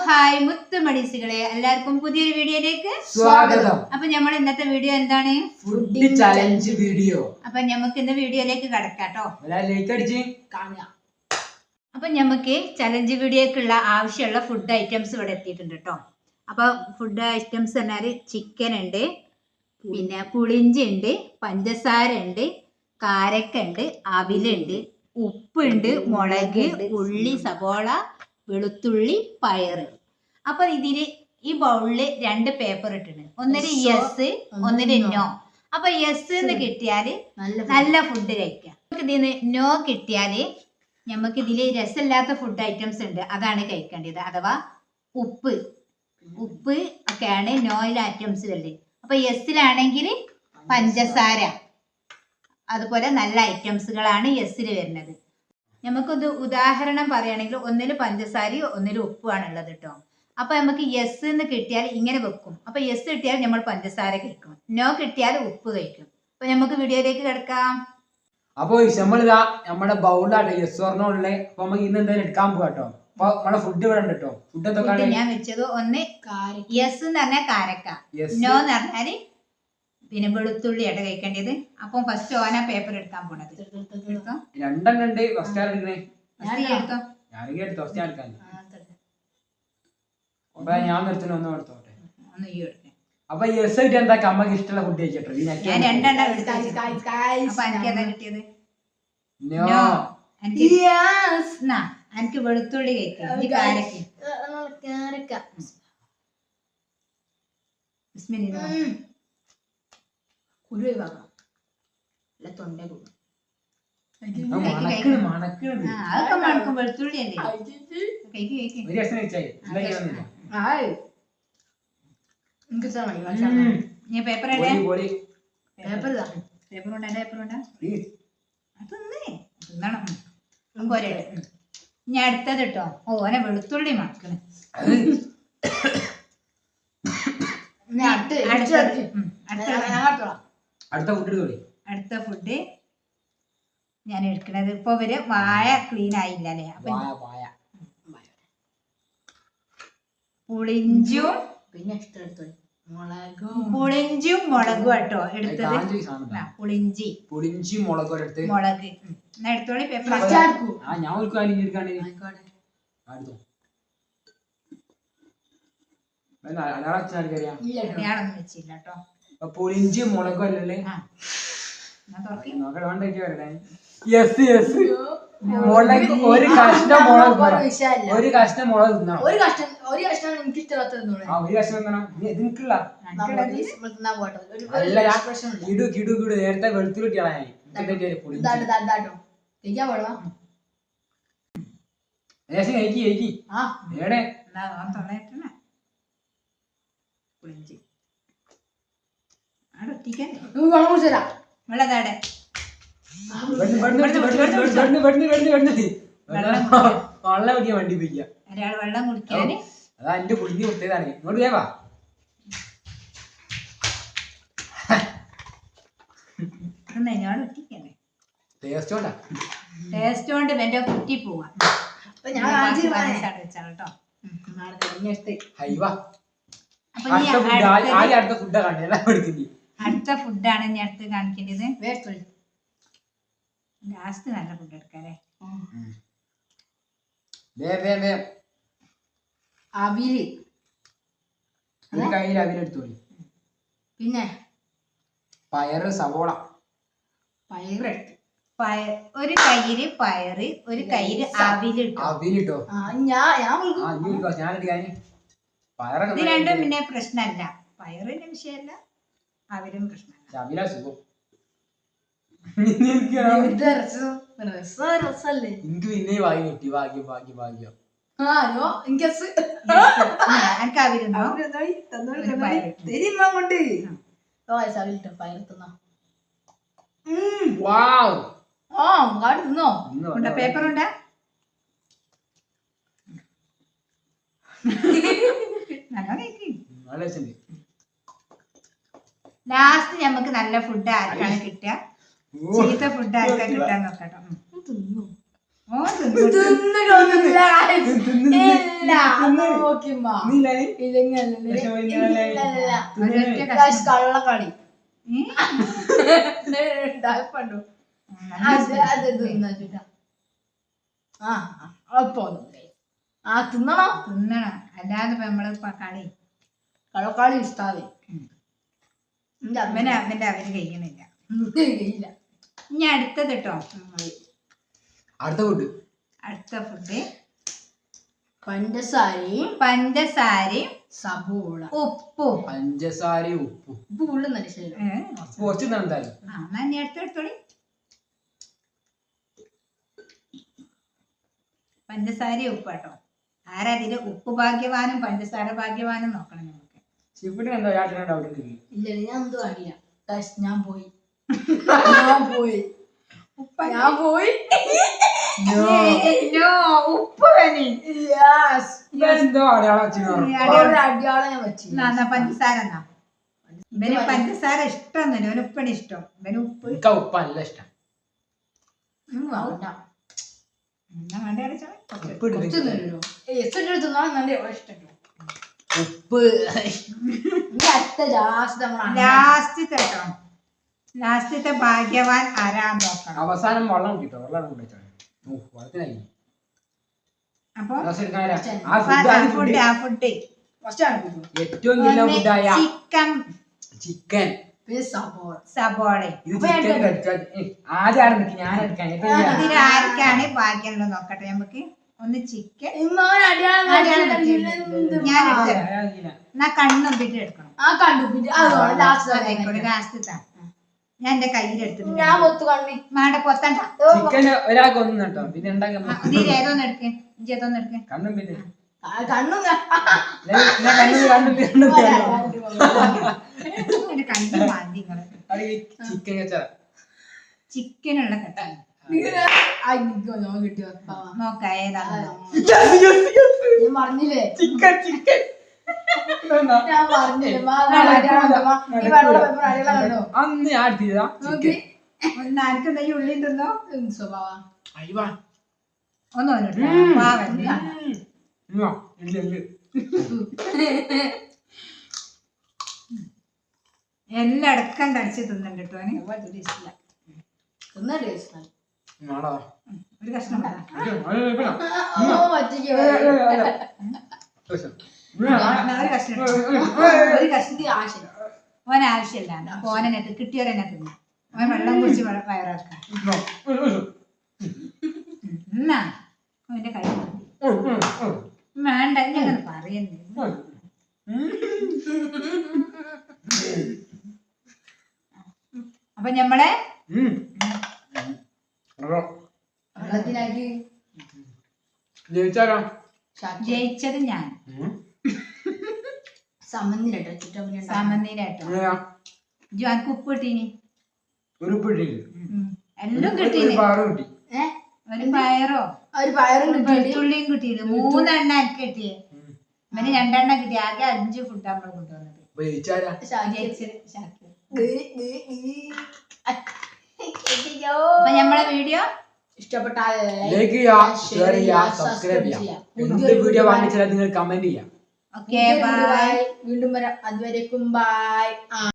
Hi മുത്തുമണീസുകളെ, എല്ലാവർക്കും പുതിയൊരു വീഡിയോയിലേക്ക് സ്വാഗതം. അപ്പൊ നമ്മൾ ഇന്നത്തെ വീഡിയോ എന്താണ്? Food challenge video. അപ്പൊ നമുക്ക് ഇന്ന് വീഡിയോയിലേക്ക് കടക്കാട്ടോ. അപ്പൊ നമുക്ക് ചലഞ്ച് വീഡിയോക്കുള്ള ആവശ്യമുള്ള ഫുഡ് ഐറ്റംസ് ഇവിടെ എത്തിയിട്ടുണ്ട് കേട്ടോ. അപ്പൊ ഫുഡ് ഐറ്റംസ് പറഞ്ഞാല് ചിക്കൻ ഉണ്ട്, പിന്നെ പുളിഞ്ചി ഉണ്ട്, പഞ്ചസാര ഉണ്ട്, കാരക്ക ഉണ്ട്, അവിലുണ്ട്, ഉപ്പുണ്ട്, മുളക്, ഉള്ളി, സവോള, വെളുത്തുള്ളി, പയറ്. അപ്പൊ ഇതില് ഈ ബൗളില് 2 പേപ്പർ ഇട്ടിട്ടുണ്ട്. ഒന്നിന് യെസ്, ഒന്നിന് നോ. അപ്പൊ യെസ് എന്ന് കിട്ടിയാല് നല്ല ഫുഡ് കഴിക്കാം. നമുക്ക് ഇതിന് നോ കിട്ടിയാല് നമുക്ക് ഇതില് രസമില്ലാത്ത ഫുഡ് ഐറ്റംസ് ഉണ്ട്, അതാണ് കഴിക്കേണ്ടത്. അഥവാ ഉപ്പ് ഒക്കെയാണ് നോയിലെ ഐറ്റംസ് അല്ലേ. അപ്പൊ യെസ്സിലാണെങ്കിൽ പഞ്ചസാര, അതുപോലെ നല്ല ഐറ്റംസുകളാണ് യെസ്സിൽ വരുന്നത്. നമുക്കൊരു ഉദാഹരണം പറയുകയാണെങ്കിൽ ഒന്നിൽ പഞ്ചസാരയും ഒന്നിൽ ഉപ്പുമാണ് ഉള്ളത് കേട്ടോ. അപ്പൊ നമുക്ക് യെസ് എന്ന് കിട്ടിയാൽ ഇങ്ങനെ വെക്കും. അപ്പൊ യെസ് കിട്ടിയാൽ നമ്മൾ പഞ്ചസാര കഴിക്കും, നോ കിട്ടിയാൽ ഉപ്പ് കഴിക്കും. അപ്പൊ നമുക്ക് വീഡിയോയിലേക്ക് കിടക്കാം. അപ്പൊ നമ്മളിതാ നമ്മുടെ ബൗളിലാണ് യെസ് ഓർണുള്ളത്. അപ്പൊ നമുക്ക് ഇന്ന് എന്തായാലും എടുക്കാൻ പോകാം കേട്ടോ. അപ്പൊ നമ്മളെ ഫുഡ് ഇവിടെ ഉണ്ട് കേട്ടോ. ഫുഡ് എന്തൊക്കെയാണ് ഞാൻ വെച്ചത്? ഒന്ന് യെസ് എന്ന് പറഞ്ഞാൽ കാരക്ക, നോ എന്ന് പറഞ്ഞാല് പിന്നെ വെളുത്തുള്ളിയാണ് കഴിക്കേണ്ടത്. അപ്പൊ ഫസ്റ്റ് ഓന പേപ്പർ എടുക്കാൻ പോണത്. രണ്ടെണ്ണം ഉണ്ട്. ഫസ്റ്റ് എടുക്കണേ? എടുത്തോ. എടുത്തോ. ഫസ്റ്റ് എടുക്കാൻ ഞാൻ നിർത്തുന്ന ഒന്നും എടുത്തോട്ടെ. ഒന്ന് ഈ എടുക്കേ. അപ്പൊ യെസ് കിട്ടിയ എന്താ അമ്മക്ക് ഇഷ്ടമുള്ള ഫുഡ് കഴിച്ചിട്ടോ. ഞാൻ 2 എണ്ണം എടുത്തു. അപ്പൊ എനിക്ക് എന്താ കിട്ടിയത്? നോ. എനിക്ക് വെളുത്തുള്ളി കഴിക്കാം. ഈ കാരക്ക അതൊക്കെ മണക്കും. വെളുത്തുള്ളി അല്ലേ? ഞാൻ പേപ്പർ പേപ്പർ ഉണ്ടാ അതൊന്നേ തിന്നണം. ഞാൻ അടുത്തത് കേട്ടോ. ഓനെ വെളുത്തുള്ളി മണക്കണ്. അടുത്ത ഫുഡ് ഞാൻ എടുക്കണത്. ഇപ്പൊ ഇവര് വായ ക്ലീൻ ആയില്ല അല്ലേ. അപ്പൊ പുളിഞ്ചും പുളിഞ്ചും മുളകും കേട്ടോ എടുത്തത്. പുളിഞ്ചി മുളക് എന്നാ എടുത്തോളി പേപ്പർ. അടയാളൊന്നും വെച്ചില്ല കേട്ടോ. പുളിഞ്ചി മുളകും അല്ലല്ലേ? മുളക് ഒരു കഷ്ണം മുളക് തിന്നണം. ഒരു കഷ്ണം തിന്നണം. നിനക്കില്ല. കിടു നേരത്തെ വെളുത്തുള്ളി കിട്ടിയാണ്. വെള്ളതാടെ വെള്ളം കുടിക്കാൻ വണ്ടി പോയിക്ക. ഒരാൾ വെള്ളം കുടിക്കാന്. അതാ എന്റെ പുളിഞ്ഞി കുട്ടിയതാണ്. ഇങ്ങോട്ട് വേവാ. ടേസ്റ്റ് കൊണ്ട് എന്റെ കുട്ടി പോവാ. അടുത്ത ഫുഡാണ് ഞാൻ അടുത്ത് കാണിക്കേണ്ടത്. ലാസ്റ്റ് നല്ല ഫുഡ് എടുക്കാല്ലേ. അവില്, അവിലെടുത്തോളി. പിന്നെ പയറ്, സവോള. ഒരു കയ്യില് പയറ്, ഒരു കയ്യില് അവിലിട്ടോ. ഇത് രണ്ടും പിന്നെ പ്രശ്നമല്ല. പയറിന്റെ വിഷയമല്ല, അവിലും പ്രശ്നമല്ല. എനിക്ക് പിന്നെ ഭാഗ്യം. എനിക്ക് അവിലുണ്ടോ? പേപ്പർ ഉണ്ടാ? ലാസ്റ്റ് നമുക്ക് നല്ല ഫുഡ് ആർക്കാണ് കിട്ടുക, ചീത്ത ഫുഡ് ആർക്കാ കിട്ടാൻ നോക്കട്ടോ. ഓ തിന്നിട്ടൊന്നുമില്ല. ഇല്ല, നോക്കിമ്മ. നീല കള്ളക്കളി പണ്ടു തിന്നണം. തിന്നണം, അല്ലാതെ ഇപ്പൊ നമ്മള് കളി കള്ളക്കളി ഇഷ്ടാവേ. അവന് അവര് കഴിക്കണില്ല. ഇനി അടുത്തത് കേട്ടോ, അടുത്ത ഫുഡ്. അടുത്ത ഫുഡ് പഞ്ചസാരയും സബോള, സബോള, ഉപ്പും. പഞ്ചസാരയും ഉപ്പും. ഉപ്പ് ഉള്ളു നല്ല ശരി. കുറച്ച് എന്തായാലും എന്നാ ഇനി എടുത്തോളി. പഞ്ചസാരയും ഉപ്പാട്ടോ. ആരാ ഇതില് ഉപ്പ് ഭാഗ്യവാനും പഞ്ചസാര ഭാഗ്യവാനും നോക്കണം നമുക്ക്. ചിപ്പിന് എന്താ ഡൗട്ട് ഉണ്ട്. ഇല്ല ഞാൻ എന്തോ അറിയില്ല. ഞാൻ പോയി ഉപ്പ് വേണി എന്തോ അടിയാളം ഞാൻ വെച്ചു. പഞ്ചസാര എന്നാ ഇവന് പഞ്ചസാര ഇഷ്ടമൊന്നുമില്ല, ഇവന് ഉപ്പാണ് ഇഷ്ടം. ഇവന് ഉപ്പ് എനിക്ക് ഉപ്പ് നല്ല ഇഷ്ടം. ഉപ്പ് ലാസ്റ്റത്തെ ഭാഗ്യവാൻ ആരാൻ നോക്കണം. അവസാനം വെള്ളം കിട്ടോ, വെള്ളം കൊണ്ടുവച്ചാണ്. അപ്പൊ ഏറ്റവും നല്ല ഫുഡായ ചിക്കൻ സബോള. ആദ്യമാണ് നിൽക്കി ഞാൻ എടുക്കാൻ. ആർക്കാണ് ഭാഗ്യമുള്ളത് നോക്കട്ടെ നമുക്ക്. ഒന്ന് ചിക്കൻ ഞാൻ എന്നാ കണ്ണൊപ്പിട്ട് എടുക്കണം. ലാസ്റ്റത്തെ ഞാൻ എന്റെ കയ്യിലെടുത്തിട്ട് മാടെ പൊത്തണ്ട. ചിക്കൻ ഒരാൾക്ക് ഒന്നും കേട്ടോ, പിന്നെ ഉണ്ടാക്കാൻ ഏതോന്ന് എടുക്ക്, ഏതോന്ന് എടുക്ക്. കണ്ണും പിന്നെ കണ്ണും കണ്ണു മാന്തി ചിക്കൻ വെച്ചാ ചിക്കനുള്ള കട്ട നോക്ക ഏതാണ് പറഞ്ഞില്ലേ. ചിക്കൻ ചിക്കൻ ഞാൻ പറഞ്ഞില്ലേ അന്ന് ഞാൻ എടുത്തില്ല. ഒന്ന് ആർക്ക് എന്തെങ്കിലും ഉള്ളി തിന്നോ സ്വഭാവ ഒന്ന് എല്ലാം അടക്കം കടിച്ച് തിന്നുണ്ട് കേട്ടോ. ഒരു കഷ്ണം ഓൻ ആവശ്യമില്ല. ഓനെ കിട്ടിയവരെന്നെ തിന്നു. ഓൻ വെള്ളം കുടിച്ച് വയറാക്കാം. എന്നാ ഓന്റെ കൈ വേണ്ട ഞാൻ പറയുന്നു. അപ്പൊ ഞമ്മളെ ജയിച്ചത് ഞാൻ. സമന്നിലാട്ടോ ജോൻക്ക് ഉപ്പ് കിട്ടീനി, എല്ലാം കിട്ടീനി. ഒരു പയറോ വെളുത്തുള്ളിയും കിട്ടീന്. 3 എണ്ണ എനിക്ക് കിട്ടിയേ. ഇവന് 2 എണ്ണ കിട്ടി. ആകെ 5 ഫുഡ് നമ്മള് കൊണ്ടുവന്നത്. അപ്പൊ നമ്മളെ വീഡിയോ ഇഷ്ടപ്പെട്ടാൽ ലൈക്ക് ചെയ്യുക, ഷെയർ ചെയ്യുക, സബ്സ്ക്രൈബ് ചെയ്യുക. എന്ത് വീഡിയോ വാങ്ങിച്ചാൽ നിങ്ങൾ കമന്റ് ചെയ്യാം. Okay bye. വീണ്ടും വരാം. അതുവരേക്കും ബൈ.